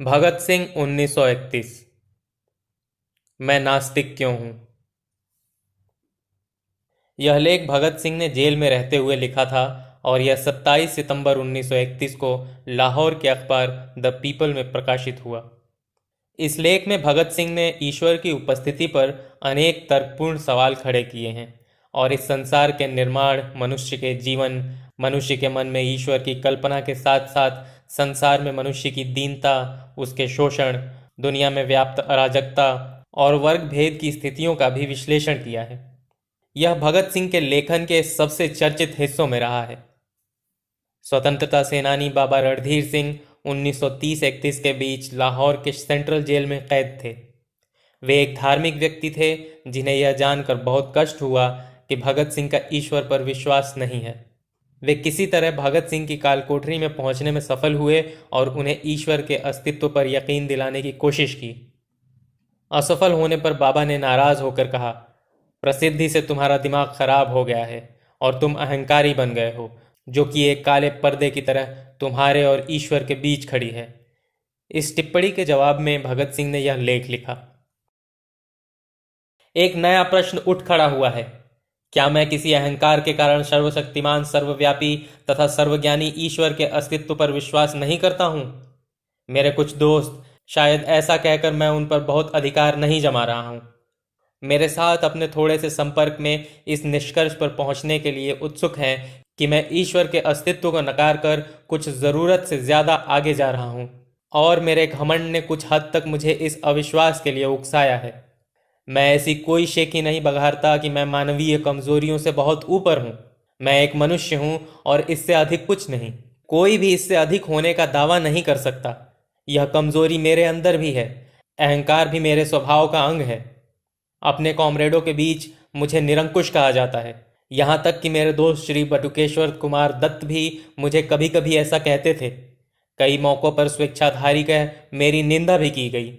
भगत सिंह 1931। मैं नास्तिक क्यों हूं? यह लेख भगत सिंह ने जेल में रहते हुए लिखा था और यह 27 सितंबर 1931 को लाहौर के अखबार द पीपल में प्रकाशित हुआ। इस लेख में भगत सिंह ने ईश्वर की उपस्थिति पर अनेक तर्कपूर्ण सवाल खड़े किए हैं और इस संसार के निर्माण, मनुष्य के जीवन, मनुष्य के मन में ईश्वर की कल्पना के साथ साथ संसार में मनुष्य की दीनता, उसके शोषण, दुनिया में व्याप्त अराजकता और वर्ग भेद की स्थितियों का भी विश्लेषण किया है। यह भगत सिंह के लेखन के सबसे चर्चित हिस्सों में रहा है। स्वतंत्रता सेनानी बाबा रणधीर सिंह 1930-31 के बीच लाहौर के सेंट्रल जेल में कैद थे। वे एक धार्मिक व्यक्ति थे जिन्हें यह जानकर बहुत कष्ट हुआ कि भगत सिंह का ईश्वर पर विश्वास नहीं है। वे किसी तरह भगत सिंह की कालकोठरी में पहुंचने में सफल हुए और उन्हें ईश्वर के अस्तित्व पर यकीन दिलाने की कोशिश की। असफल होने पर बाबा ने नाराज होकर कहा, प्रसिद्धि से तुम्हारा दिमाग खराब हो गया है और तुम अहंकारी बन गए हो, जो कि एक काले पर्दे की तरह तुम्हारे और ईश्वर के बीच खड़ी है। इस टिप्पणी के जवाब में भगत सिंह ने यह लेख लिखा। एक नया प्रश्न उठ खड़ा हुआ है। क्या मैं किसी अहंकार के कारण सर्वशक्तिमान, सर्वव्यापी तथा सर्वज्ञानी ईश्वर के अस्तित्व पर विश्वास नहीं करता हूं? मेरे कुछ दोस्त शायद ऐसा कहकर मैं उन पर बहुत अधिकार नहीं जमा रहा हूं, मेरे साथ अपने थोड़े से संपर्क में इस निष्कर्ष पर पहुंचने के लिए उत्सुक हैं कि मैं ईश्वर के अस्तित्व को नकार कर कुछ ज़रूरत से ज़्यादा आगे जा रहा हूं और मेरे घमंड ने कुछ हद तक मुझे इस अविश्वास के लिए उकसाया है। मैं ऐसी कोई शेखी नहीं बघारता कि मैं मानवीय कमजोरियों से बहुत ऊपर हूं। मैं एक मनुष्य हूं और इससे अधिक कुछ नहीं। कोई भी इससे अधिक होने का दावा नहीं कर सकता। यह कमजोरी मेरे अंदर भी है। अहंकार भी मेरे स्वभाव का अंग है। अपने कॉमरेडों के बीच मुझे निरंकुश कहा जाता है। यहाँ तक कि मेरे दोस्त श्री बटुकेश्वर कुमार दत्त भी मुझे कभी कभी ऐसा कहते थे। कई मौक़ों पर स्वेच्छाधारी कह मेरी निंदा भी की गई।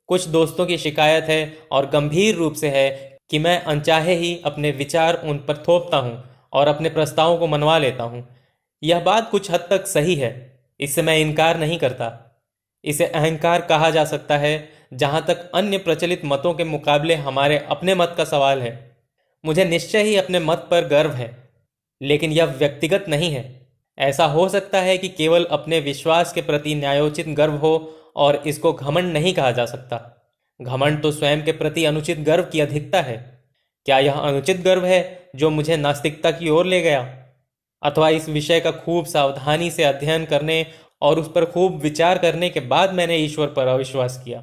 कुछ दोस्तों की शिकायत है और गंभीर रूप से है कि मैं अनचाहे ही अपने विचार उन पर थोपता हूँ और अपने प्रस्तावों को मनवा लेता हूँ। यह बात कुछ हद तक सही है, इससे मैं इनकार नहीं करता। इसे अहंकार कहा जा सकता है जहाँ तक अन्य प्रचलित मतों के मुकाबले हमारे अपने मत का सवाल है। मुझे निश्चय ही अपने मत पर गर्व है, लेकिन यह व्यक्तिगत नहीं है। ऐसा हो सकता है कि केवल अपने विश्वास के प्रति न्यायोचित गर्व हो और इसको घमंड नहीं कहा जा सकता। घमंड तो स्वयं के प्रति अनुचित गर्व की अधिकता है। क्या यह अनुचित गर्व है जो मुझे नास्तिकता की ओर ले गया? अथवा इस विषय का खूब सावधानी से अध्ययन करने और उस पर खूब विचार करने के बाद मैंने ईश्वर पर अविश्वास किया?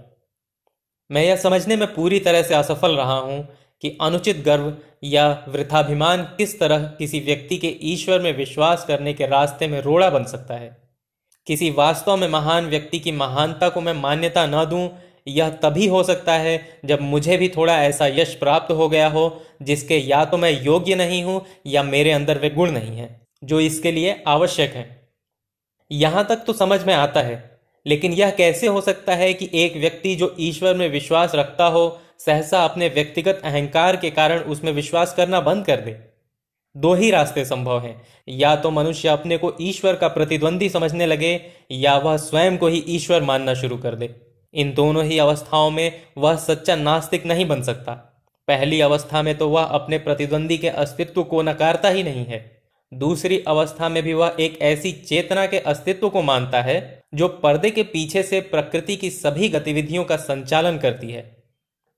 मैं यह समझने में पूरी तरह से असफल रहा हूं कि अनुचित गर्व या वृथाभिमान किस तरह किसी व्यक्ति के ईश्वर में विश्वास करने के रास्ते में रोड़ा बन सकता है। किसी वास्तव में महान व्यक्ति की महानता को मैं मान्यता न दूं, यह तभी हो सकता है जब मुझे भी थोड़ा ऐसा यश प्राप्त हो गया हो जिसके या तो मैं योग्य नहीं हूं या मेरे अंदर वे गुण नहीं हैं जो इसके लिए आवश्यक हैं। यहां तक तो समझ में आता है, लेकिन यह कैसे हो सकता है कि एक व्यक्ति जो ईश्वर में विश्वास रखता हो सहसा अपने व्यक्तिगत अहंकार के कारण उसमें विश्वास करना बंद कर दे? दो ही रास्ते संभव हैं। या तो मनुष्य अपने को ईश्वर का प्रतिद्वंदी समझने लगे या वह स्वयं को ही ईश्वर मानना शुरू कर दे। इन दोनों ही अवस्थाओं में वह सच्चा नास्तिक नहीं बन सकता। पहली अवस्था में तो वह अपने प्रतिद्वंदी के अस्तित्व को नकारता ही नहीं है। दूसरी अवस्था में भी वह एक ऐसी चेतना के अस्तित्व को मानता है जो पर्दे के पीछे से प्रकृति की सभी गतिविधियों का संचालन करती है।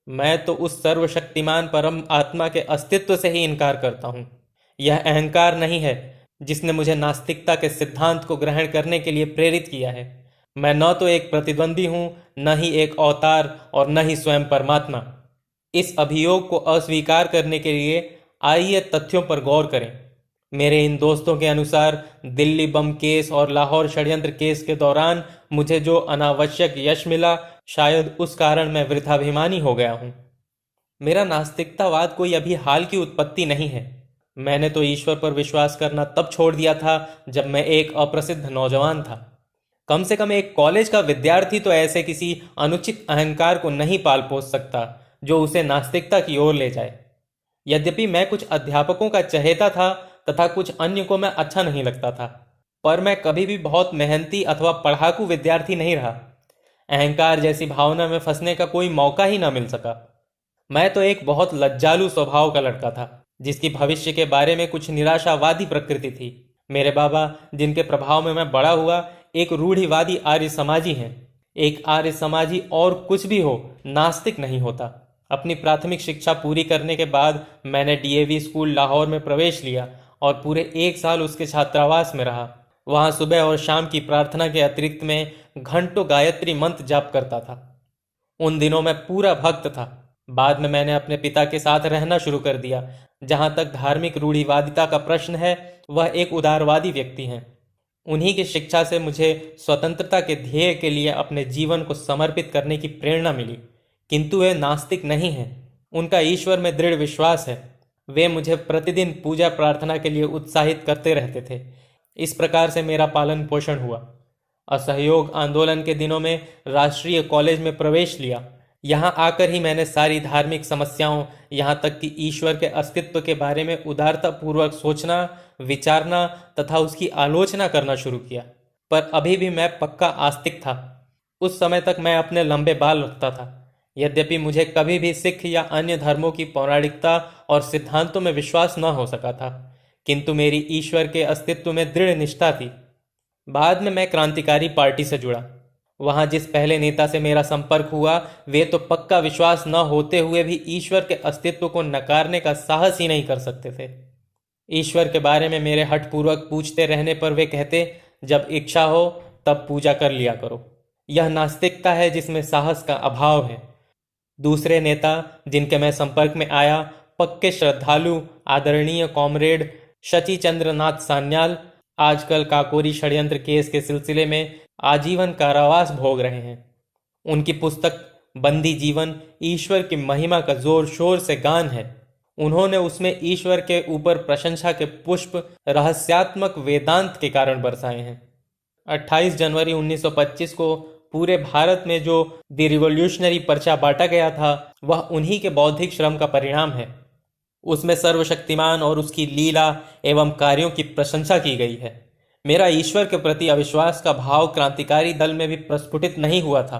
मैं तो उस सर्वशक्तिमान परम आत्मा के अस्तित्व से ही इनकार करता हूँ। यह अहंकार नहीं है जिसने मुझे नास्तिकता के सिद्धांत को ग्रहण करने के लिए प्रेरित किया है। मैं न तो एक प्रतिद्वंदी हूँ, न ही एक अवतार और न ही स्वयं परमात्मा। इस अभियोग को अस्वीकार करने के लिए आइए तथ्यों पर गौर करें। मेरे इन दोस्तों के अनुसार दिल्ली बम केस और लाहौर षड्यंत्र केस के दौरान मुझे जो अनावश्यक यश मिला, शायद उस कारण मैं वृथाभिमानी हो गया हूँ। मेरा नास्तिकतावाद कोई अभी हाल की उत्पत्ति नहीं है। मैंने तो ईश्वर पर विश्वास करना तब छोड़ दिया था जब मैं एक अप्रसिद्ध नौजवान था। कम से कम एक कॉलेज का विद्यार्थी तो ऐसे किसी अनुचित अहंकार को नहीं पाल पोस सकता जो उसे नास्तिकता की ओर ले जाए। यद्यपि मैं कुछ अध्यापकों का चहेता था तथा कुछ अन्य को मैं अच्छा नहीं लगता था, पर मैं कभी भी बहुत मेहनती अथवा पढ़ाकू विद्यार्थी नहीं रहा। अहंकार जैसी भावना में फंसने का कोई मौका ही ना मिल सका। मैं तो एक बहुत लज्जालू स्वभाव का लड़का था, जिसकी भविष्य के बारे में कुछ निराशावादी प्रकृति थी। मेरे बाबा, जिनके प्रभाव में मैं बड़ा हुआ, एक रूढ़िवादी आर्य समाजी हैं। एक आर्य समाजी और कुछ भी हो, नास्तिक नहीं होता। अपनी प्राथमिक शिक्षा पूरी करने के बाद मैंने डीएवी स्कूल लाहौर में प्रवेश लिया और पूरे 1 साल उसके छात्रावास में रहा। वहाँ सुबह और शाम की प्रार्थना के अतिरिक्त में घंटों गायत्री मंत्र जाप करता था। उन दिनों मैं पूरा भक्त था। बाद में मैंने अपने पिता के साथ रहना शुरू कर दिया। जहाँ तक धार्मिक रूढ़िवादिता का प्रश्न है, वह एक उदारवादी व्यक्ति हैं। उन्हीं की शिक्षा से मुझे स्वतंत्रता के ध्येय के लिए अपने जीवन को समर्पित करने की प्रेरणा मिली। किंतु वे नास्तिक नहीं हैं। उनका ईश्वर में दृढ़ विश्वास है। वे मुझे प्रतिदिन पूजा प्रार्थना के लिए उत्साहित करते रहते थे। इस प्रकार से मेरा पालन पोषण हुआ। असहयोग आंदोलन के दिनों में राष्ट्रीय कॉलेज में प्रवेश लिया। यहाँ आकर ही मैंने सारी धार्मिक समस्याओं, यहाँ तक कि ईश्वर के अस्तित्व के बारे में उदारतापूर्वक सोचना, विचारना तथा उसकी आलोचना करना शुरू किया। पर अभी भी मैं पक्का आस्तिक था। उस समय तक मैं अपने लंबे बाल रखता था। यद्यपि मुझे कभी भी सिख या अन्य धर्मों की पौराणिकता और सिद्धांतों में विश्वास न हो सका था, किंतु मेरी ईश्वर के अस्तित्व में दृढ़ निष्ठा थी। बाद में मैं क्रांतिकारी पार्टी से जुड़ा। वहां जिस पहले नेता से मेरा संपर्क हुआ, वे तो पक्का विश्वास न होते हुए भी ईश्वर के अस्तित्व को नकारने का साहस ही नहीं कर सकते थे। ईश्वर के बारे में मेरे हठपूर्वक पूछते रहने पर वे कहते, जब इच्छा हो तब पूजा कर लिया करो। यह नास्तिकता है जिसमें साहस का अभाव है। दूसरे नेता जिनके मैं संपर्क में आया, पक्के श्रद्धालु आदरणीय कॉमरेड शचि चंद्र नाथ सान्याल, आजकल काकोरी षड्यंत्र केस के सिलसिले में आजीवन कारावास भोग रहे हैं। उनकी पुस्तक बंदी जीवन ईश्वर की महिमा का जोर शोर से गान है। उन्होंने उसमें ईश्वर के ऊपर प्रशंसा के पुष्प रहस्यात्मक वेदांत के कारण बरसाए हैं। 28 जनवरी 1925 को पूरे भारत में जो द रिवॉल्यूशनरी पर्चा बांटा गया था, वह उन्हीं के बौद्धिक श्रम का परिणाम है। उसमें सर्वशक्तिमान और उसकी लीला एवं कार्यों की प्रशंसा की गई है। मेरा ईश्वर के प्रति अविश्वास का भाव क्रांतिकारी दल में भी प्रस्फुटित नहीं हुआ था।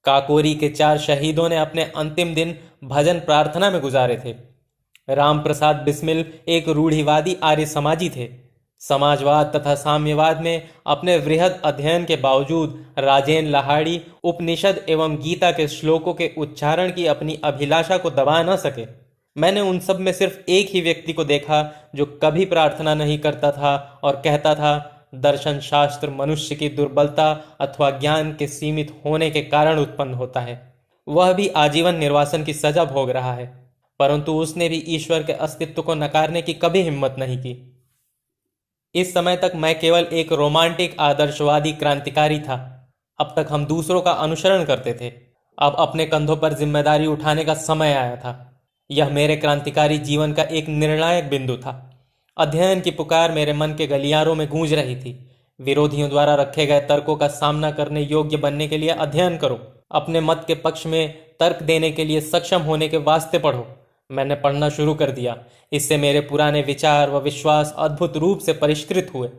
काकोरी के 4 शहीदों ने अपने अंतिम दिन भजन प्रार्थना में गुजारे थे। राम प्रसाद बिस्मिल एक रूढ़िवादी आर्य समाजी थे। समाजवाद तथा साम्यवाद में अपने वृहद अध्ययन के बावजूद राजेन लाहाड़ी उपनिषद एवं गीता के श्लोकों के उच्चारण की अपनी अभिलाषा को दबा न सके। मैंने उन सब में सिर्फ एक ही व्यक्ति को देखा जो कभी प्रार्थना नहीं करता था और कहता था, दर्शन शास्त्र मनुष्य की दुर्बलता अथवा ज्ञान के सीमित होने के कारण उत्पन्न होता है। वह भी आजीवन निर्वासन की सजा भोग रहा है, परंतु उसने भी ईश्वर के अस्तित्व को नकारने की कभी हिम्मत नहीं की। इस समय तक मैं केवल एक रोमांटिक आदर्शवादी क्रांतिकारी था। अब तक हम दूसरों का अनुसरण करते थे। अब अपने कंधों पर जिम्मेदारी उठाने का समय आया था। यह मेरे क्रांतिकारी जीवन का एक निर्णायक बिंदु था। अध्ययन की पुकार मेरे मन के गलियारों में गूंज रही थी। विरोधियों द्वारा रखे गए तर्कों का सामना करने योग्य बनने के लिए अध्ययन करो। अपने मत के पक्ष में तर्क देने के लिए सक्षम होने के वास्ते पढ़ो। मैंने पढ़ना शुरू कर दिया। इससे मेरे पुराने विचार व विश्वास अद्भुत रूप से परिष्कृत हुए।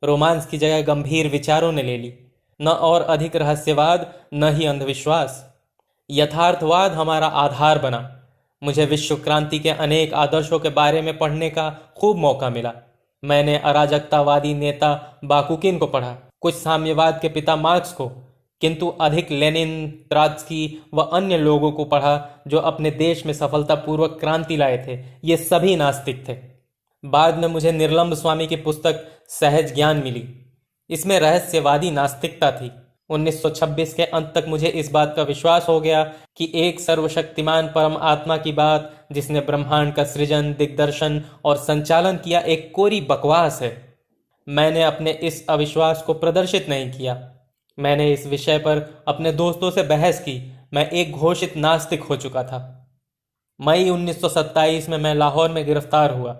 रोमांस की जगह गंभीर विचारों ने ले ली। न और अधिक रहस्यवाद, न ही अंधविश्वास। यथार्थवाद हमारा आधार बना। मुझे विश्व क्रांति के अनेक आदर्शों के बारे में पढ़ने का खूब मौका मिला। मैंने अराजकतावादी नेता बाकुकिन को पढ़ा, कुछ साम्यवाद के पिता मार्क्स को, किंतु अधिक लेनिन, ट्रात्स्की व अन्य लोगों को पढ़ा जो अपने देश में सफलतापूर्वक क्रांति लाए थे। ये सभी नास्तिक थे। बाद में मुझे निर्लंब स्वामी की पुस्तक सहज ज्ञान मिली। इसमें रहस्यवादी नास्तिकता थी। 1926 के अंत तक मुझे इस बात का विश्वास हो गया कि एक सर्वशक्तिमान परम आत्मा की बात, जिसने ब्रह्मांड का सृजन, दिग्दर्शन और संचालन किया, एक कोरी बकवास है। मैंने अपने इस अविश्वास को प्रदर्शित नहीं किया। मैंने इस विषय पर अपने दोस्तों से बहस की। मैं एक घोषित नास्तिक हो चुका था। मई 1927 में मैं लाहौर में गिरफ्तार हुआ।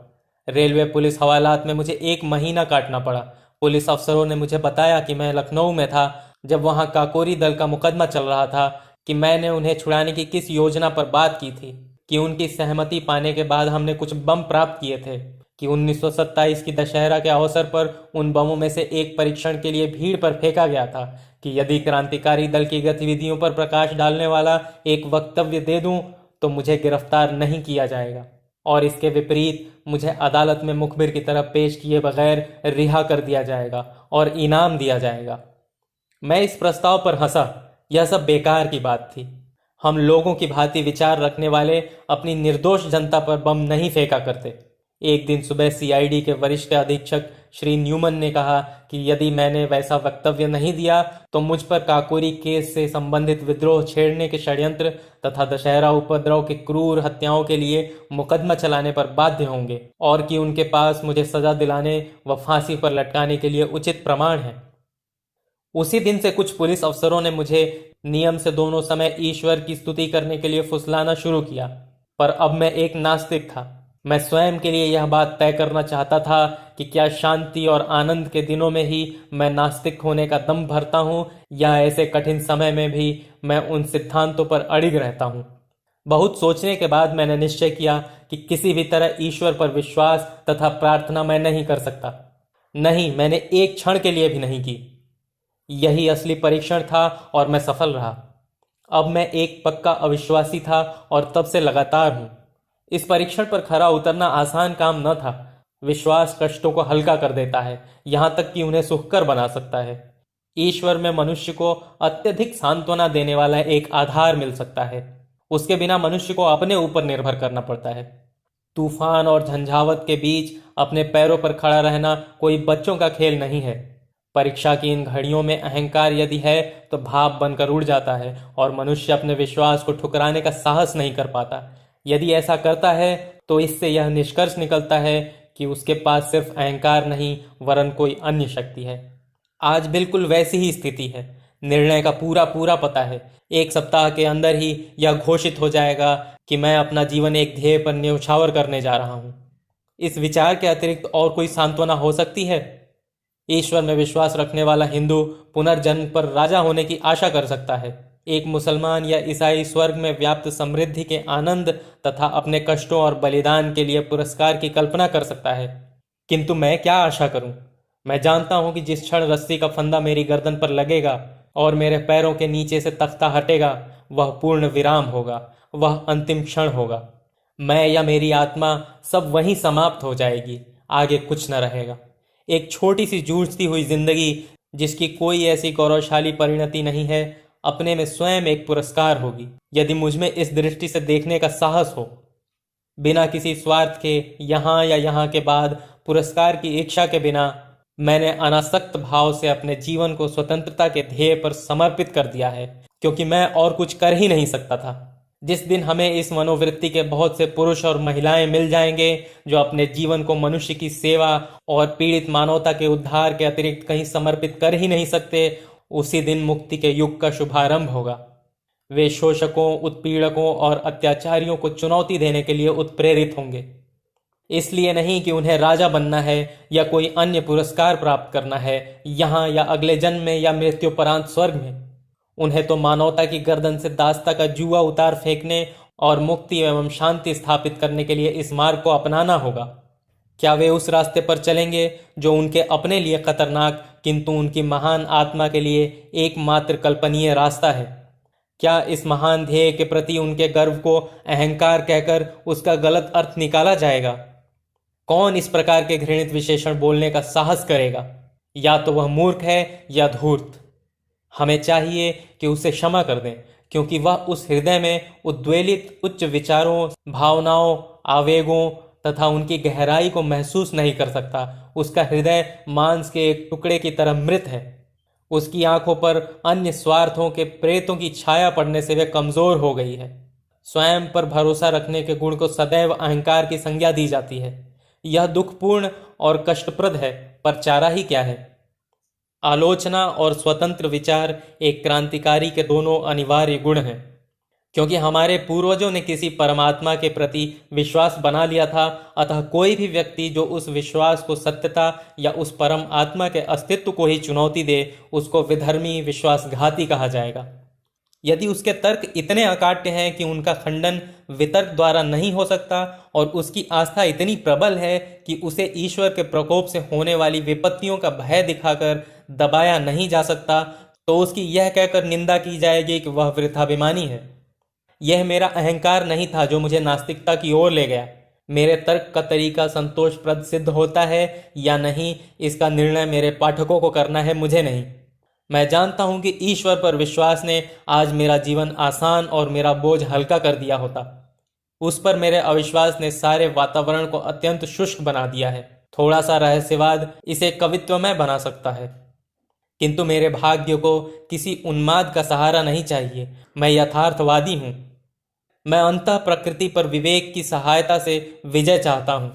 रेलवे पुलिस हवालात में मुझे 1 महीना काटना पड़ा। पुलिस अफसरों ने मुझे बताया कि मैं लखनऊ में था जब वहां काकोरी दल का मुकदमा चल रहा था, कि मैंने उन्हें छुड़ाने की किस योजना पर बात की थी, कि उनकी सहमति पाने के बाद हमने कुछ बम प्राप्त किए थे, कि 1927 की दशहरा के अवसर पर उन बमों में से एक परीक्षण के लिए भीड़ पर फेंका गया था कि यदि क्रांतिकारी दल की गतिविधियों पर प्रकाश डालने वाला एक वक्तव्य दे दूं तो मुझे गिरफ्तार नहीं किया जाएगा, और इसके विपरीत मुझे अदालत में मुखबिर की तरह पेश किए बगैर रिहा कर दिया जाएगा और इनाम दिया जाएगा। मैं इस प्रस्ताव पर हंसा। यह सब बेकार की बात थी। हम लोगों की भांति विचार रखने वाले अपनी निर्दोष जनता पर बम नहीं फेंका करते। एक दिन सुबह सीआईडी के वरिष्ठ अधीक्षक श्री न्यूमन ने कहा कि यदि मैंने वैसा वक्तव्य नहीं दिया तो मुझ पर काकोरी केस से संबंधित विद्रोह छेड़ने के षड्यंत्र तथा दशहरा उपद्रव के क्रूर हत्याओं के लिए मुकदमा चलाने पर बाध्य होंगे, और कि उनके पास मुझे सजा दिलाने व फांसी पर लटकाने के लिए उचित प्रमाण है। उसी दिन से कुछ पुलिस अफसरों ने मुझे नियम से दोनों समय ईश्वर की स्तुति करने के लिए फुसलाना शुरू किया, पर अब मैं एक नास्तिक था। मैं स्वयं के लिए यह बात तय करना चाहता था कि क्या शांति और आनंद के दिनों में ही मैं नास्तिक होने का दम भरता हूं, या ऐसे कठिन समय में भी मैं उन सिद्धांतों पर अड़िग रहता हूं। बहुत सोचने के बाद मैंने निश्चय किया कि किसी भी तरह ईश्वर पर विश्वास तथा प्रार्थना मैं नहीं कर सकता। नहीं, मैंने एक क्षण के लिए भी नहीं की। यही असली परीक्षण था और मैं सफल रहा। अब मैं एक पक्का अविश्वासी था और तब से लगातार हूं। इस परीक्षण पर खरा उतरना आसान काम न था। विश्वास कष्टों को हल्का कर देता है, यहां तक कि उन्हें सुखकर बना सकता है। ईश्वर में मनुष्य को अत्यधिक सांत्वना देने वाला एक आधार मिल सकता है। उसके बिना मनुष्य को अपने ऊपर निर्भर करना पड़ता है। तूफान और झंझावत के बीच अपने पैरों पर खड़ा रहना कोई बच्चों का खेल नहीं है। परीक्षा की इन घड़ियों में अहंकार यदि है तो भाप बनकर उड़ जाता है और मनुष्य अपने विश्वास को ठुकराने का साहस नहीं कर पाता। यदि ऐसा करता है तो इससे यह निष्कर्ष निकलता है कि उसके पास सिर्फ अहंकार नहीं वरन कोई अन्य शक्ति है। आज बिल्कुल वैसी ही स्थिति है। निर्णय का पूरा पूरा पता है। एक सप्ताह के अंदर ही यह घोषित हो जाएगा कि मैं अपना जीवन एक ध्येय पर न्यौछावर करने जा रहा हूं। इस विचार के अतिरिक्त और कोई सांत्वना हो सकती है? ईश्वर में विश्वास रखने वाला हिंदू पुनर्जन्म पर राजा होने की आशा कर सकता है। एक मुसलमान या ईसाई स्वर्ग में व्याप्त समृद्धि के आनंद तथा अपने कष्टों और बलिदान के लिए पुरस्कार की कल्पना कर सकता है। किंतु मैं क्या आशा करूं? मैं जानता हूं कि जिस क्षण रस्सी का फंदा मेरी गर्दन पर लगेगा और मेरे पैरों के नीचे से तख्ता हटेगा, वह पूर्ण विराम होगा, वह अंतिम क्षण होगा। मैं या मेरी आत्मा सब वहीं समाप्त हो जाएगी, आगे कुछ न रहेगा। एक छोटी सी जूझती हुई जिंदगी जिसकी कोई ऐसी गौरवशाली परिणति नहीं है, अपने में स्वयं एक पुरस्कार होगी, यदि मुझमें इस दृष्टि से देखने का साहस हो। बिना किसी स्वार्थ के यहाँ या यहाँ के बाद पुरस्कार की इच्छा के बिना मैंने अनासक्त भाव से अपने जीवन को स्वतंत्रता के ध्येय पर समर्पित कर दिया है, क्योंकि मैं और कुछ कर ही नहीं सकता था। जिस दिन हमें इस मनोवृत्ति के बहुत से पुरुष और महिलाएं मिल जाएंगे जो अपने जीवन को मनुष्य की सेवा और पीड़ित मानवता के उद्धार के अतिरिक्त कहीं समर्पित कर ही नहीं सकते, उसी दिन मुक्ति के युग का शुभारंभ होगा। वे शोषकों, उत्पीड़कों और अत्याचारियों को चुनौती देने के लिए उत्प्रेरित होंगे। इसलिए नहीं कि उन्हें राजा बनना है या कोई अन्य पुरस्कार प्राप्त करना है, यहाँ या अगले जन्म में या मृत्युपरांत स्वर्ग में। उन्हें तो मानवता की गर्दन से दास्ता का जुआ उतार फेंकने और मुक्ति एवं शांति स्थापित करने के लिए इस मार्ग को अपनाना होगा। क्या वे उस रास्ते पर चलेंगे जो उनके अपने लिए खतरनाक किंतु उनकी महान आत्मा के लिए एकमात्र कल्पनीय रास्ता है? क्या इस महान ध्येय के प्रति उनके गर्व को अहंकार कहकर उसका गलत अर्थ निकाला जाएगा? कौन इस प्रकार के घृणित विशेषण बोलने का साहस करेगा? या तो वह मूर्ख है या धूर्त। हमें चाहिए कि उसे क्षमा कर दें, क्योंकि वह उस हृदय में उद्वेलित उच्च विचारों, भावनाओं, आवेगों तथा उनकी गहराई को महसूस नहीं कर सकता। उसका हृदय मांस के एक टुकड़े की तरह मृत है। उसकी आंखों पर अन्य स्वार्थों के प्रेतों की छाया पड़ने से वे कमजोर हो गई है। स्वयं पर भरोसा रखने के गुण को सदैव अहंकार की संज्ञा दी जाती है। यह दुखपूर्ण और कष्टप्रद है, पर चारा ही क्या है? आलोचना और स्वतंत्र विचार एक क्रांतिकारी के दोनों अनिवार्य गुण हैं, क्योंकि हमारे पूर्वजों ने किसी परमात्मा के प्रति विश्वास बना लिया था। अतः कोई भी व्यक्ति जो उस विश्वास को सत्यता या उस परम आत्मा के अस्तित्व को ही चुनौती दे, उसको विधर्मी, विश्वासघाती कहा जाएगा। यदि उसके तर्क इतने अकाट्य हैं कि उनका खंडन वितर्क द्वारा नहीं हो सकता और उसकी आस्था इतनी प्रबल है कि उसे ईश्वर के प्रकोप से होने वाली विपत्तियों का भय दिखाकर दबाया नहीं जा सकता, तो उसकी यह कहकर निंदा की जाएगी कि वह वृथाभिमानी है। यह मेरा अहंकार नहीं था जो मुझे नास्तिकता की ओर ले गया। मेरे तर्क का तरीका संतोषप्रद सिद्ध होता है या नहीं, इसका निर्णय मेरे पाठकों को करना है, मुझे नहीं। मैं जानता हूं कि ईश्वर पर विश्वास ने आज मेरा जीवन आसान और मेरा बोझ हल्का कर दिया होता। उस पर मेरे अविश्वास ने सारे वातावरण को अत्यंत शुष्क बना दिया है। थोड़ा सा रहस्यवाद इसे कवित्वमय बना सकता है, किंतु मेरे भाग्य को किसी उन्माद का सहारा नहीं चाहिए। मैं यथार्थवादी हूं। मैं अंतः प्रकृति पर विवेक की सहायता से विजय चाहता हूं।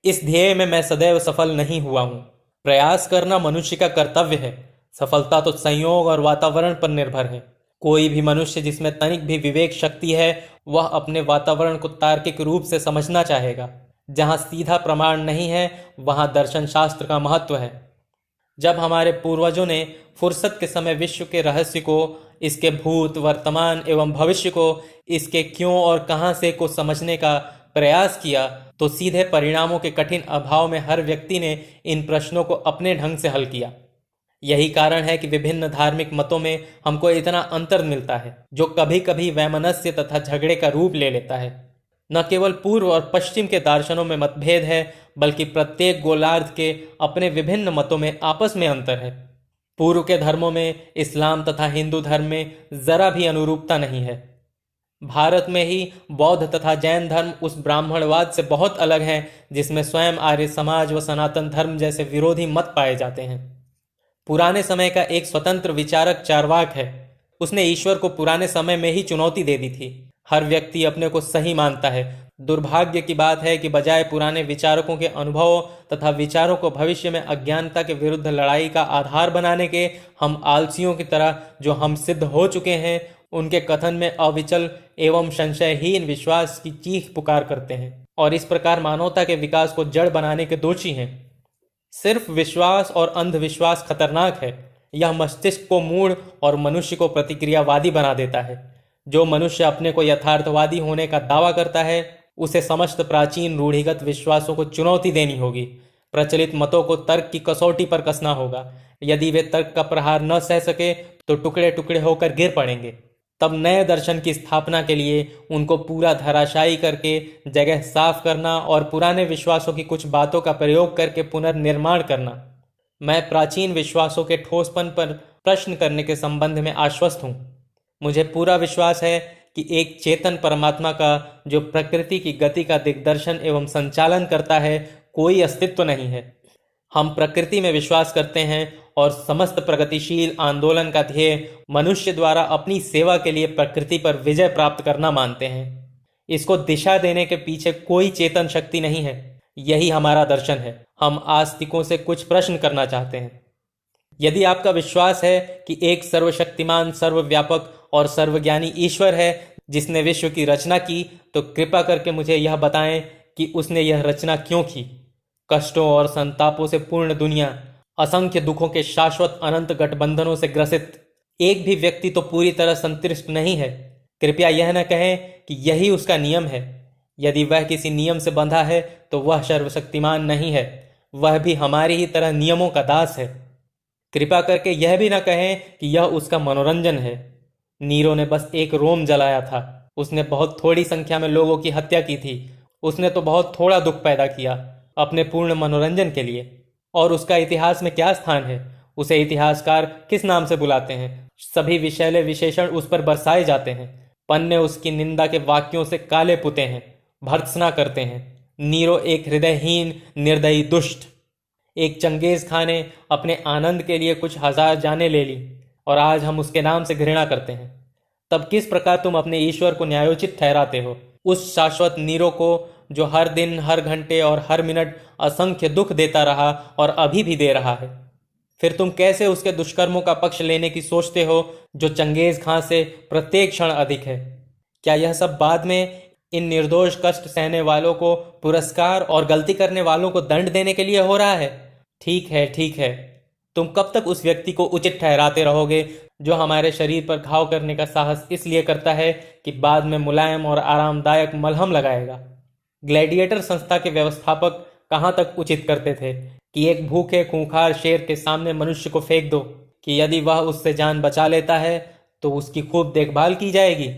इस ध्येय में मैं सदैव सफल नहीं हुआ हूं। प्रयास करना मनुष्य का कर्तव्य है। सफलता तो संयोग और वातावरण पर निर्भर है। कोई भी मनुष्य जिसमें तनिक भी विवेक शक्ति है, वह अपने वातावरण को तार्किक रूप से समझना चाहेगा। जहां सीधा प्रमाण नहीं है, वहां दर्शन शास्त्र का महत्व है। जब हमारे पूर्वजों ने फुर्सत के समय विश्व के रहस्य को, इसके भूत, वर्तमान एवं भविष्य को, इसके क्यों और कहां से को समझने का प्रयास किया, तो सीधे परिणामों के कठिन अभाव में हर व्यक्ति ने इन प्रश्नों को अपने ढंग से हल किया। यही कारण है कि विभिन्न धार्मिक मतों में हमको इतना अंतर मिलता है, जो कभी कभी वैमनस्य तथा झगड़े का रूप ले लेता है। न केवल पूर्व और पश्चिम के दार्शनों में मतभेद है, बल्कि प्रत्येक गोलार्ध के अपने विभिन्न मतों में आपस में अंतर है। पूर्व के धर्मों में, इस्लाम तथा हिंदू धर्म में जरा भी अनुरूपता नहीं है। भारत में ही बौद्ध तथा जैन धर्म उस ब्राह्मणवाद से बहुत अलग हैं, जिसमें स्वयं आर्य समाज व सनातन धर्म जैसे विरोधी मत पाए जाते हैं। पुराने समय का एक स्वतंत्र विचारक चार्वाक है। उसने ईश्वर को पुराने समय में ही चुनौती दे दी थी। हर व्यक्ति अपने को सही मानता है। दुर्भाग्य की बात है कि बजाय पुराने विचारकों के अनुभवों तथा विचारों को भविष्य में अज्ञानता के विरुद्ध लड़ाई का आधार बनाने के, हम आलसियों की तरह जो हम सिद्ध हो चुके हैं, उनके कथन में अविचल एवं संशयहीन विश्वास की चीख पुकार करते हैं और इस प्रकार मानवता के विकास को जड़ बनाने के दोषी हैं। सिर्फ विश्वास और अंधविश्वास खतरनाक है। यह मस्तिष्क को मूढ़ और मनुष्य को प्रतिक्रियावादी बना देता है। जो मनुष्य अपने को यथार्थवादी होने का दावा करता है, उसे समस्त प्राचीन रूढ़िगत विश्वासों को चुनौती देनी होगी। प्रचलित मतों को तर्क की कसौटी पर कसना होगा। यदि वे तर्क का प्रहार न सह सके तो टुकड़े टुकड़े होकर गिर पड़ेंगे। तब नए दर्शन की स्थापना के लिए उनको पूरा धराशायी करके जगह साफ करना और पुराने विश्वासों की कुछ बातों का प्रयोग करके पुनर्निर्माण करना। मैं प्राचीन विश्वासों के ठोसपन पर प्रश्न करने के संबंध में आश्वस्त हूँ। मुझे पूरा विश्वास है कि एक चेतन परमात्मा का, जो प्रकृति की गति का दिग्दर्शन एवं संचालन करता है, कोई अस्तित्व नहीं है। हम प्रकृति में विश्वास करते हैं और समस्त प्रगतिशील आंदोलन का ध्येय मनुष्य द्वारा अपनी सेवा के लिए प्रकृति पर विजय प्राप्त करना मानते हैं। इसको दिशा देने के पीछे कोई चेतन शक्ति नहीं है। यही हमारा दर्शन है। हम आस्तिकों से कुछ प्रश्न करना चाहते हैं। यदि आपका विश्वास है कि एक सर्वशक्तिमान, सर्वव्यापक और सर्वज्ञानी ईश्वर है जिसने विश्व की रचना की, तो कृपा करके मुझे यह बताएं कि उसने यह रचना क्यों की। कष्टों और संतापों से पूर्ण दुनिया, असंख्य दुखों के शाश्वत अनंत गठबंधनों से ग्रसित एक भी व्यक्ति तो पूरी तरह संतुष्ट नहीं है। कृपया यह न कहें कि यही उसका नियम है। यदि वह किसी नियम से बंधा है तो वह सर्वशक्तिमान नहीं है, वह भी हमारी ही तरह नियमों का दास है। कृपा करके यह भी न कहें कि यह उसका मनोरंजन है। नीरो ने बस एक रोम जलाया था। उसने बहुत थोड़ी संख्या में लोगों की हत्या की थी। उसने तो बहुत थोड़ा दुख पैदा किया अपने पूर्ण मनोरंजन के लिए। और उसका इतिहास में क्या स्थान है? उसे इतिहासकार किस नाम से बुलाते हैं? सभी विषैले विशेषण उस पर बरसाए जाते हैं। पन्ने उसकी निंदा के वाक्यों से काले पुते हैं, भर्त्सना करते हैं। नीरो एक हृदयहीन, निर्दयी दुष्ट। एक चंगेज खान ने अपने आनंद के लिए कुछ हजार जानें ले ली और आज हम उसके नाम से घृणा करते हैं। तब किस प्रकार तुम अपने ईश्वर को न्यायोचित ठहराते हो? उस शाश्वत नीरो को, जो हर दिन, हर घंटे और हर मिनट असंख्य दुख देता रहा और अभी भी दे रहा है। फिर तुम कैसे उसके दुष्कर्मों का पक्ष लेने की सोचते हो, जो चंगेज खां से प्रत्येक क्षण अधिक है? क्या यह सब बाद में इन निर्दोष कष्ट सहने वालों को पुरस्कार और गलती करने वालों को दंड देने के लिए हो रहा है? ठीक है, ठीक है, तुम कब तक उस व्यक्ति को उचित ठहराते रहोगे जो हमारे शरीर पर घाव करने का साहस इसलिए करता है कि बाद में मुलायम और आरामदायक मलहम लगाएगा? ग्लैडिएटर संस्था के व्यवस्थापक कहाँ तक उचित करते थे कि एक भूखे खूंखार शेर के सामने मनुष्य को फेंक दो कि यदि वह उससे जान बचा लेता है तो उसकी खूब देखभाल की जाएगी।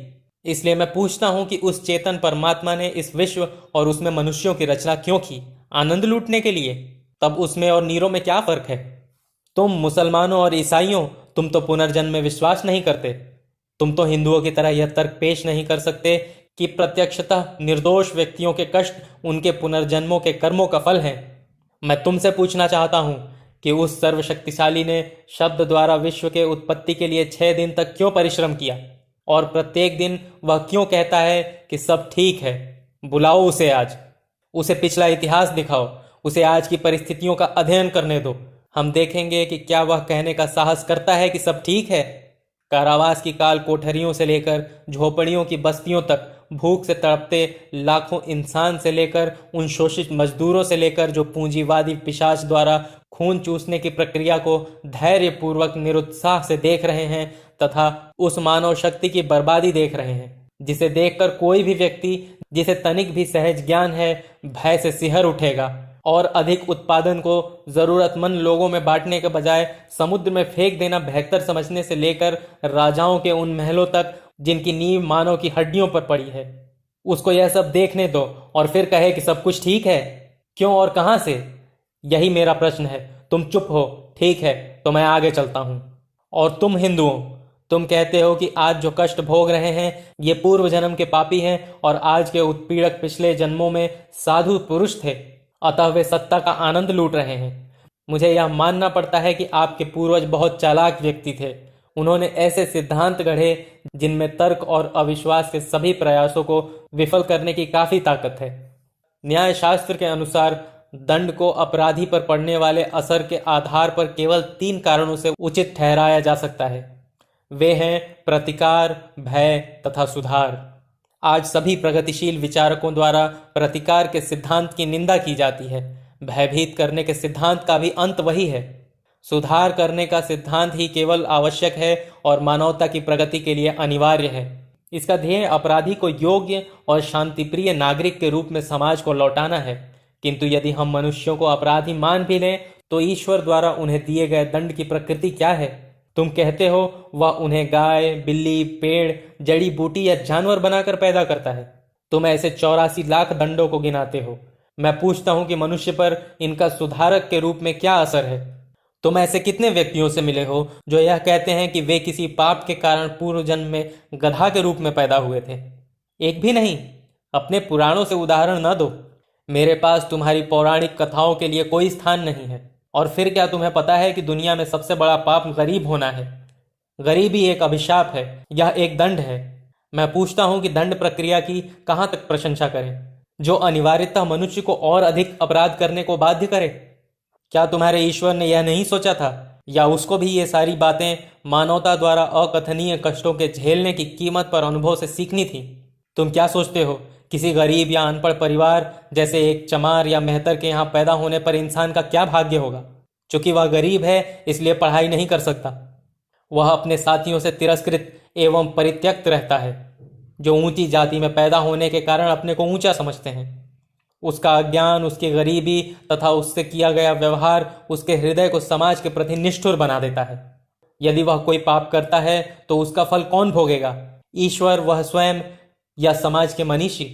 इसलिए मैं पूछता हूं कि उस चेतन परमात्मा ने इस विश्व और उसमें मनुष्यों की रचना क्यों की? आनंद लूटने के लिए? तब उसमें और नीरो में क्या फर्क है? तुम मुसलमानों और ईसाइयों, तुम तो पुनर्जन्म में विश्वास नहीं करते। तुम तो हिंदुओं की तरह यह तर्क पेश नहीं कर सकते कि प्रत्यक्षतः निर्दोष व्यक्तियों के कष्ट उनके पुनर्जन्मों के कर्मों का फल है। मैं तुमसे पूछना चाहता हूं कि उस सर्वशक्तिशाली ने शब्द द्वारा विश्व के उत्पत्ति के लिए 6 दिन तक क्यों परिश्रम किया, और प्रत्येक दिन वह क्यों कहता है कि सब ठीक है? बुलाओ उसे आज, उसे पिछला इतिहास दिखाओ, उसे आज की परिस्थितियों का अध्ययन करने दो। हम देखेंगे कि क्या वह कहने का साहस करता है कि सब ठीक है। कारावास की काल कोठरियों से लेकर झोपड़ियों की बस्तियों तक, भूख से तड़पते लाखों इंसान से लेकर उन शोषित मजदूरों से लेकर जो पूंजीवादी पिशाच द्वारा खून चूसने की प्रक्रिया को धैर्यपूर्वक निरुत्साह से देख रहे हैं तथा उस मानव शक्ति की बर्बादी देख रहे हैं जिसे देखकर कोई भी व्यक्ति जिसे तनिक भी सहज ज्ञान है भय से सिहर उठेगा और अधिक उत्पादन को जरूरतमंद लोगों में बांटने के बजाय समुद्र में फेंक देना बेहतर समझने से लेकर राजाओं के उन महलों तक जिनकी नींव मानव की हड्डियों पर पड़ी है, उसको यह सब देखने दो और फिर कहे कि सब कुछ ठीक है। क्यों और कहां से? यही मेरा प्रश्न है। तुम चुप हो, ठीक है, तो मैं आगे चलता हूं। और तुम हिंदुओं, तुम कहते हो कि आज जो कष्ट भोग रहे हैं ये पूर्व जन्म के पापी हैं और आज के उत्पीड़क पिछले जन्मों में साधु पुरुष थे, अतः वे सत्ता का आनंद लूट रहे हैं। मुझे यह मानना पड़ता है कि आपके पूर्वज बहुत चालाक व्यक्ति थे। उन्होंने ऐसे सिद्धांत गढ़े जिनमें तर्क और अविश्वास के सभी प्रयासों को विफल करने की काफी ताकत है। न्याय शास्त्र के अनुसार दंड को अपराधी पर पड़ने वाले असर के आधार पर केवल 3 कारणों से उचित ठहराया जा सकता है। वे हैं प्रतिकार, भय तथा सुधार। आज सभी प्रगतिशील विचारकों द्वारा प्रतिकार के सिद्धांत की निंदा की जाती है। भयभीत करने के सिद्धांत का भी अंत वही है। सुधार करने का सिद्धांत ही केवल आवश्यक है और मानवता की प्रगति के लिए अनिवार्य है। इसका ध्येय अपराधी को योग्य और शांतिप्रिय नागरिक के रूप में समाज को लौटाना है। किंतु यदि हम मनुष्यों को अपराधी मान भी लें तो ईश्वर द्वारा उन्हें दिए गए दंड की प्रकृति क्या है? तुम कहते हो वह उन्हें गाय, बिल्ली, पेड़, जड़ी बूटी या जानवर बनाकर पैदा करता है। तुम ऐसे 84 लाख दंडों को गिनाते हो। मैं पूछता हूं कि मनुष्य पर इनका सुधारक के रूप में क्या असर है? तुम ऐसे कितने व्यक्तियों से मिले हो जो यह कहते हैं कि वे किसी पाप के कारण पूर्व जन्म में गधा के रूप में पैदा हुए थे? एक भी नहीं। अपने पुराणों से उदाहरण न दो। मेरे पास तुम्हारी पौराणिक कथाओं के लिए कोई स्थान नहीं है। और फिर क्या तुम्हें पता है कि दुनिया में सबसे बड़ा पाप गरीब होना है? गरीबी एक अभिशाप है, यह एक दंड है। मैं पूछता हूं कि दंड प्रक्रिया की कहां तक प्रशंसा करें, जो अनिवार्यतः मनुष्य को और अधिक अपराध करने को बाध्य करे? क्या तुम्हारे ईश्वर ने यह नहीं सोचा था, या उसको भी ये सारी बातें मानवता द्वारा अकथनीय कष्टों के झेलने की कीमत पर अनुभव से सीखनी थी? तुम क्या सोचते हो, किसी गरीब या अनपढ़ परिवार जैसे एक चमार या मेहतर के यहाँ पैदा होने पर इंसान का क्या भाग्य होगा? चूंकि वह गरीब है इसलिए पढ़ाई नहीं कर सकता। वह अपने साथियों से तिरस्कृत एवं परित्यक्त रहता है, जो ऊंची जाति में पैदा होने के कारण अपने को ऊंचा समझते हैं। उसका अज्ञान, उसकी गरीबी तथा उससे किया गया व्यवहार उसके हृदय को समाज के प्रति निष्ठुर बना देता है। यदि वह कोई पाप करता है तो उसका फल कौन भोगेगा? ईश्वर, वह स्वयं, या समाज के मनीषी?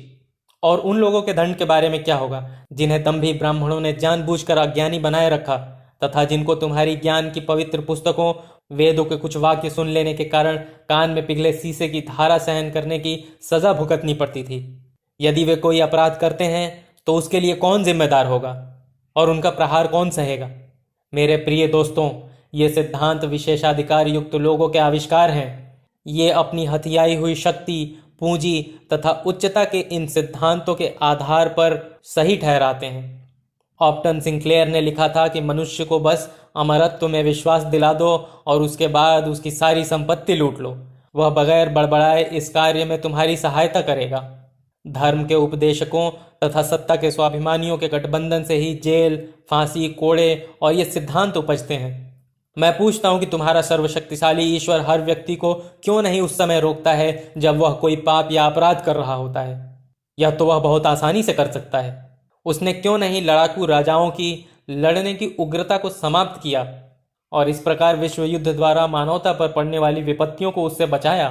और उन लोगों के दंड के बारे में क्या होगा जिन्हें दंभी ब्राह्मणों ने जानबूझकर अज्ञानी बनाए रखा तथा जिनको तुम्हारी ज्ञान की पवित्र पुस्तकों, वेदों के कुछ वाक्य सुन लेने के कारण कान में पिघले शीशे की धारा सहन करने की सजा भुगतनी पड़ती थी? यदि वे कोई अपराध करते हैं तो उसके लिए कौन जिम्मेदार होगा और उनका प्रहार कौन सहेगा? मेरे प्रिय दोस्तों, ये सिद्धांत विशेषाधिकार युक्त लोगों के आविष्कार हैं। ये अपनी हथियाई हुई शक्ति, पूंजी तथा उच्चता के इन सिद्धांतों के आधार पर सही ठहराते हैं। ऑप्टन सिंक्लेयर ने लिखा था कि मनुष्य को बस अमरत्व में विश्वास दिला दो और उसके बाद उसकी सारी संपत्ति लूट लो। वह बगैर बड़बड़ाए इस कार्य में तुम्हारी सहायता करेगा। धर्म के उपदेशकों तथा सत्ता के स्वाभिमानियों के गठबंधन से ही जेल, फांसी, कोड़े और ये सिद्धांत उपजते हैं। मैं पूछता हूं कि तुम्हारा सर्वशक्तिशाली ईश्वर हर व्यक्ति को क्यों नहीं उस समय रोकता है जब वह कोई पाप या अपराध कर रहा होता है? यह तो वह बहुत आसानी से कर सकता है। उसने क्यों नहीं लड़ाकू राजाओं की लड़ने की उग्रता को समाप्त किया और इस प्रकार विश्व युद्ध द्वारा मानवता पर पड़ने वाली विपत्तियों को उससे बचाया?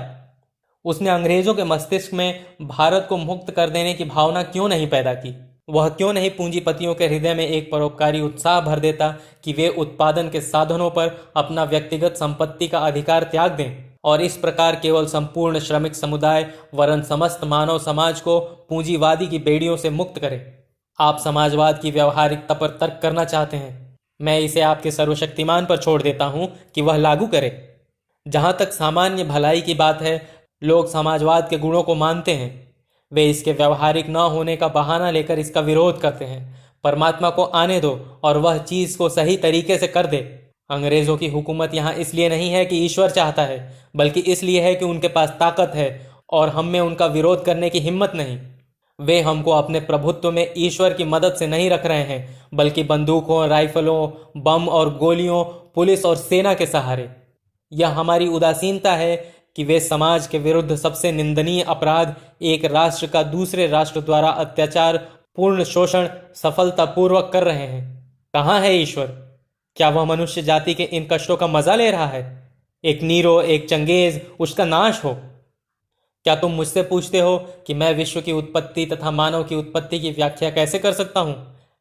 उसने अंग्रेजों के मस्तिष्क में भारत को मुक्त कर देने की भावना क्यों नहीं पैदा की? वह क्यों नहीं पूंजीपतियों के हृदय में एक परोपकारी उत्साह भर देता कि वे उत्पादन के साधनों पर अपना व्यक्तिगत संपत्ति का अधिकार त्याग दें और इस प्रकार केवल संपूर्ण श्रमिक समुदाय वरन समस्त मानव समाज को पूंजीवादी की बेड़ियों से मुक्त करें? आप समाजवाद की व्यवहारिकता पर तर्क करना चाहते हैं। मैं इसे आपके सर्वशक्तिमान पर छोड़ देता हूं कि वह लागू करे। जहां तक सामान्य भलाई की बात है, लोग समाजवाद के गुणों को मानते हैं। वे इसके व्यवहारिक न होने का बहाना लेकर इसका विरोध करते हैं। परमात्मा को आने दो और वह चीज को सही तरीके से कर दे। अंग्रेजों की हुकूमत यहाँ इसलिए नहीं है कि ईश्वर चाहता है, बल्कि इसलिए है कि उनके पास ताकत है और हम में उनका विरोध करने की हिम्मत नहीं। वे हमको अपने प्रभुत्व में ईश्वर की मदद से नहीं रख रहे हैं, बल्कि बंदूकों, राइफलों, बम और गोलियों, पुलिस और सेना के सहारे। यह हमारी उदासीनता है कि वे समाज के विरुद्ध सबसे निंदनीय अपराध, एक राष्ट्र का दूसरे राष्ट्र द्वारा अत्याचार पूर्ण शोषण सफलतापूर्वक कर रहे हैं। कहाँ है ईश्वर? क्या वह मनुष्य जाति के इन कष्टों का मजा ले रहा है? एक नीरो, एक चंगेज, उसका नाश हो। क्या तुम मुझसे पूछते हो कि मैं विश्व की उत्पत्ति तथा मानव की उत्पत्ति की व्याख्या कैसे कर सकता हूं?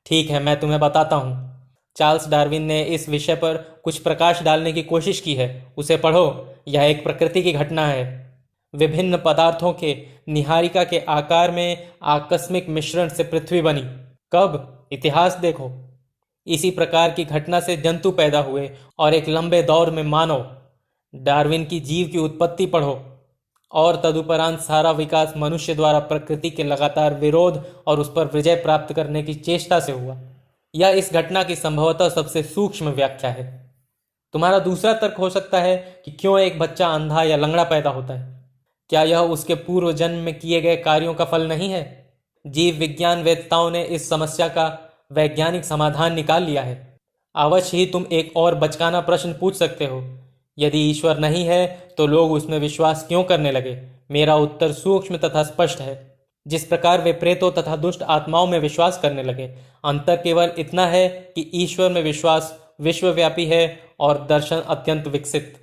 ठीक है, मैं तुम्हें बताता हूं। चार्ल्स डार्विन ने इस विषय पर कुछ प्रकाश डालने की कोशिश की है। उसे पढ़ो। यह एक प्रकृति की घटना है। विभिन्न पदार्थों के निहारिका के आकार में आकस्मिक मिश्रण से पृथ्वी बनी। कब? इतिहास देखो। इसी प्रकार की घटना से जंतु पैदा हुए और एक लंबे दौर में मानव। डार्विन की जीव की उत्पत्ति पढ़ो और तदुपरांत सारा विकास मनुष्य द्वारा प्रकृति के लगातार विरोध और उस पर विजय प्राप्त करने की चेष्टा से हुआ। यह इस घटना की संभवतः सबसे सूक्ष्म व्याख्या है। तुम्हारा दूसरा तर्क हो सकता है कि क्यों एक बच्चा अंधा या लंगड़ा पैदा होता है? क्या यह उसके पूर्व जन्म में किए गए कार्यों का फल नहीं है? जीव विज्ञान वेत्ताओं ने इस समस्या का वैज्ञानिक समाधान निकाल लिया है। अवश्य ही तुम एक और बचकाना प्रश्न पूछ सकते हो, यदि ईश्वर नहीं है तो लोग उसमें विश्वास क्यों करने लगे? मेरा उत्तर सूक्ष्म तथा स्पष्ट है। जिस प्रकार वे प्रेतों तथा दुष्ट आत्माओं में विश्वास करने लगे, अंतर केवल इतना है कि ईश्वर में विश्वास विश्वव्यापी है और दर्शन अत्यंत विकसित।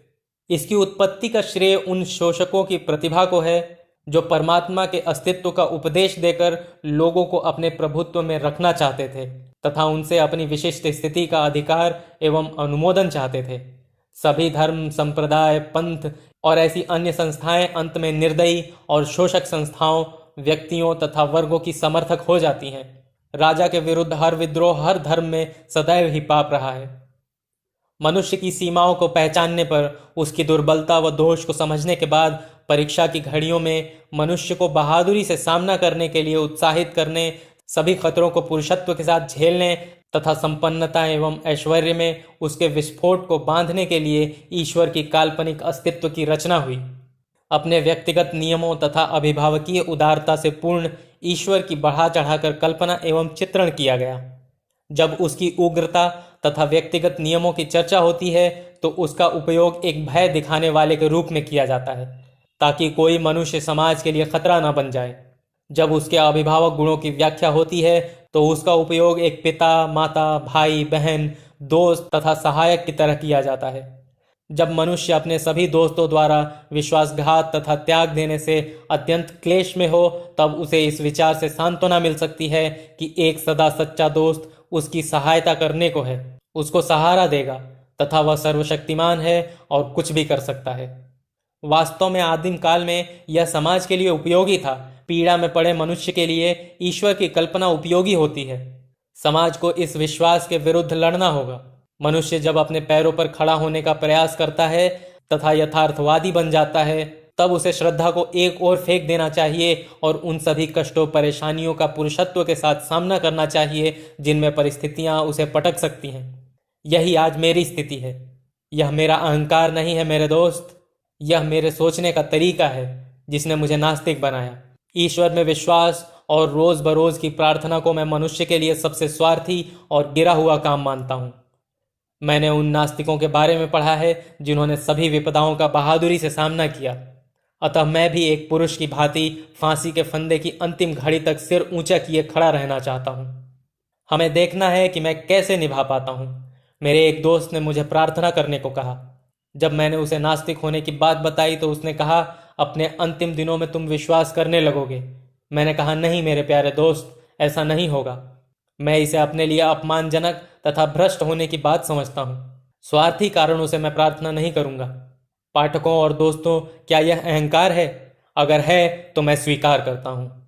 इसकी उत्पत्ति का श्रेय उन शोषकों की प्रतिभा को है जो परमात्मा के अस्तित्व का उपदेश देकर लोगों को अपने प्रभुत्व में रखना चाहते थे तथा उनसे अपनी विशिष्ट स्थिति का अधिकार एवं अनुमोदन चाहते थे। सभी धर्म, संप्रदाय, पंथ और ऐसी अन्य संस्थाएं अंत में निर्दयी और शोषक संस्थाओं, व्यक्तियों तथा वर्गों की समर्थक हो जाती हैं। राजा के विरुद्ध हर विद्रोह हर धर्म में सदैव ही पाप रहा है। मनुष्य की सीमाओं को पहचानने पर, उसकी दुर्बलता व दोष को समझने के बाद, परीक्षा की घड़ियों में मनुष्य को बहादुरी से सामना करने के लिए उत्साहित करने, सभी खतरों को पुरुषत्व के साथ झेलने तथा संपन्नता एवं ऐश्वर्य में उसके विस्फोट को बांधने के लिए ईश्वर की काल्पनिक अस्तित्व की रचना हुई। अपने व्यक्तिगत नियमों तथा अभिभावकीय उदारता से पूर्ण ईश्वर की बढ़ा चढ़ाकर कल्पना एवं चित्रण किया गया। जब उसकी उग्रता तथा व्यक्तिगत नियमों की चर्चा होती है तो उसका उपयोग एक भय दिखाने वाले के रूप में किया जाता है, ताकि कोई मनुष्य समाज के लिए खतरा न बन जाए। जब उसके अभिभावक गुणों की व्याख्या होती है तो उसका उपयोग एक पिता, माता, भाई, बहन, दोस्त तथा सहायक की तरह किया जाता है। जब मनुष्य अपने सभी दोस्तों द्वारा विश्वासघात तथा त्याग देने से अत्यंत क्लेश में हो, तब उसे इस विचार से सांत्वना मिल सकती है कि एक सदा सच्चा दोस्त उसकी सहायता करने को है, उसको सहारा देगा तथा वह सर्वशक्तिमान है और कुछ भी कर सकता है। वास्तव में आदिम काल में यह समाज के लिए उपयोगी था। पीड़ा में पड़े मनुष्य के लिए ईश्वर की कल्पना उपयोगी होती है। समाज को इस विश्वास के विरुद्ध लड़ना होगा। मनुष्य जब अपने पैरों पर खड़ा होने का प्रयास करता है तथा यथार्थवादी बन जाता है, तब उसे श्रद्धा को एक ओर फेंक देना चाहिए और उन सभी कष्टों, परेशानियों का पुरुषत्व के साथ सामना करना चाहिए जिनमें परिस्थितियां उसे पटक सकती हैं। यही आज मेरी स्थिति है। यह मेरा अहंकार नहीं है मेरे दोस्त, यह मेरे सोचने का तरीका है जिसने मुझे नास्तिक बनाया। ईश्वर में विश्वास और रोज बरोज की प्रार्थना को मैं मनुष्य के लिए सबसे स्वार्थी और गिरा हुआ काम मानता हूं। मैंने उन नास्तिकों के बारे में पढ़ा है जिन्होंने सभी विपदाओं का बहादुरी से सामना किया। अतः मैं भी एक पुरुष की भांति फांसी के फंदे की अंतिम घड़ी तक सिर ऊंचा किए खड़ा रहना चाहता हूं। हमें देखना है कि मैं कैसे निभा पाता हूं। मेरे एक दोस्त ने मुझे प्रार्थना करने को कहा। जब मैंने उसे नास्तिक होने की बात बताई तो उसने कहा, अपने अंतिम दिनों में तुम विश्वास करने लगोगे। मैंने कहा, नहीं मेरे प्यारे दोस्त, ऐसा नहीं होगा। मैं इसे अपने लिए अपमानजनक तथा भ्रष्ट होने की बात समझता हूं। स्वार्थी कारणों से मैं प्रार्थना नहीं करूंगा। पाठकों और दोस्तों, क्या यह अहंकार है? अगर है तो मैं स्वीकार करता हूं।